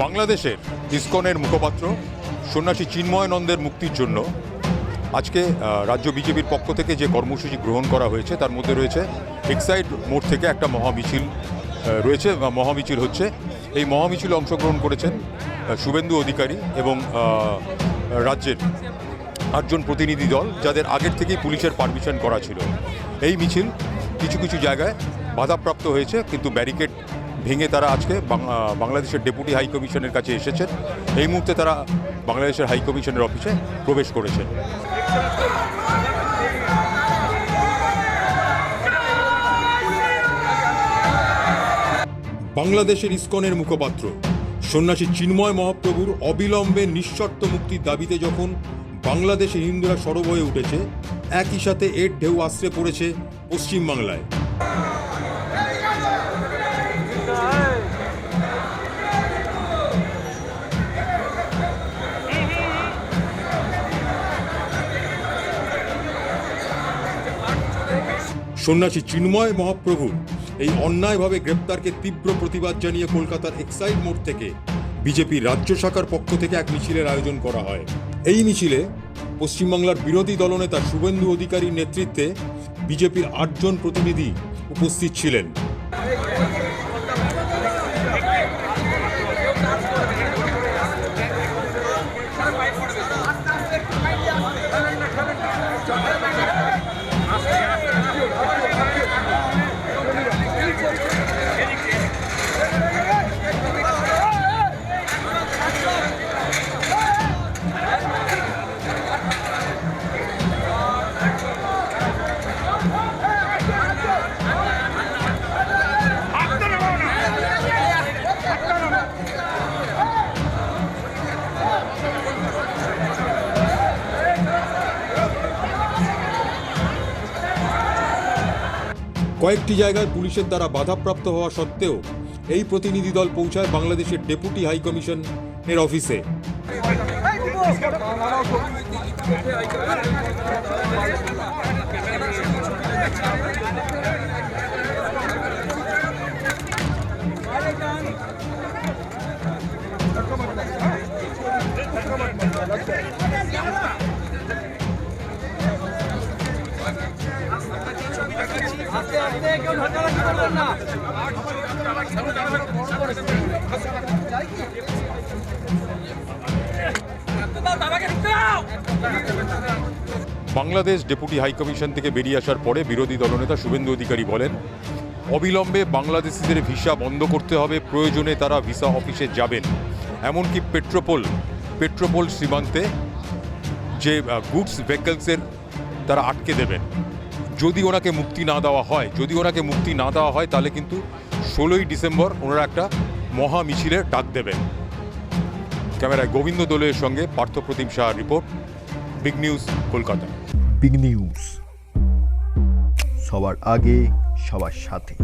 বাংলাদেশের ইসকনের মুখপাত্র সন্ন্যাসী চিন্ময়ানন্দের মুক্তির জন্য আজকে রাজ্য বিজেপির পক্ষ থেকে যে কর্মসূচি গ্রহণ করা হয়েছে তার মধ্যে রয়েছে এক্সাইড মোড় থেকে একটা মহামিছিল রয়েছে, মহামিছিল হচ্ছে। এই মহামিছিলে অংশগ্রহণ করেছেন শুভেন্দু অধিকারী এবং রাজ্যের 8 জন প্রতিনিধি দল, যাদের আগের থেকেই পুলিশের পারমিশন করা ছিল। এই মিছিল কিছু কিছু জায়গায় বাধাপ্রাপ্ত হয়েছে, কিন্তু ব্যারিকেড ভেঙে তারা আজকে বাংলাদেশের ডেপুটি হাই কমিশনের কাছে এসেছেন। এই মুহূর্তে তারা বাংলাদেশের হাই কমিশনের অফিসে প্রবেশ করেছেন। বাংলাদেশের ইসকনের মুখপাত্র সন্ন্যাসী চিন্ময় মহাপ্রভুর অবিলম্বে নিঃশর্ত মুক্তির দাবিতে যখন বাংলাদেশে হিন্দুরা সরব হয়ে উঠেছে, একই সাথে এর ঢেউ আশ্রে পড়েছে পশ্চিমবাংলায়। সন্ন্যাসী চিন্ময় মহাপ্রভুর এই অন্যায়ভাবে গ্রেপ্তারকে তীব্র প্রতিবাদ জানিয়ে কলকাতার এক্সাইড মোড় থেকে বিজেপির রাজ্য শাখার পক্ষ থেকে এক মিছিলের আয়োজন করা হয়। এই মিছিলে পশ্চিমবাংলার বিরোধী দলনেতা শুভেন্দু অধিকারীর নেতৃত্বে বিজেপির 8 জন প্রতিনিধি উপস্থিত ছিলেন। কয়েকটি জায়গায় পুলিশের দ্বারা বাধাপ্রাপ্ত হওয়া সত্ত্বেও এই প্রতিনিধি দল পৌঁছায় বাংলাদেশের ডেপুটি হাই কমিশনের অফিসে। বাংলাদেশ ডেপুটি হাই কমিশন থেকে বেরিয়ে আসার পরে বিরোধী দলনেতা শুভেন্দু অধিকারী বলেন, অবিলম্বে বাংলাদেশিদের ভিসা বন্ধ করতে হবে, প্রয়োজনে তারা ভিসা অফিসে যাবেন। এমনকি পেট্রোপোল সীমান্তে যে গুডস ভেহিকলসের তারা আটকে দেবেন যদি ওনাকে মুক্তি না দেওয়া হয়। তাহলে কিন্তু 16ই ডিসেম্বর ওনারা একটা মহা মিছিলের ডাক দেবেন। ক্যামেরায় গোবিন্দ দোলের সঙ্গে Parthapratim Shah report, big news Kolkata. Big news, সবার আগে সবার সাথে।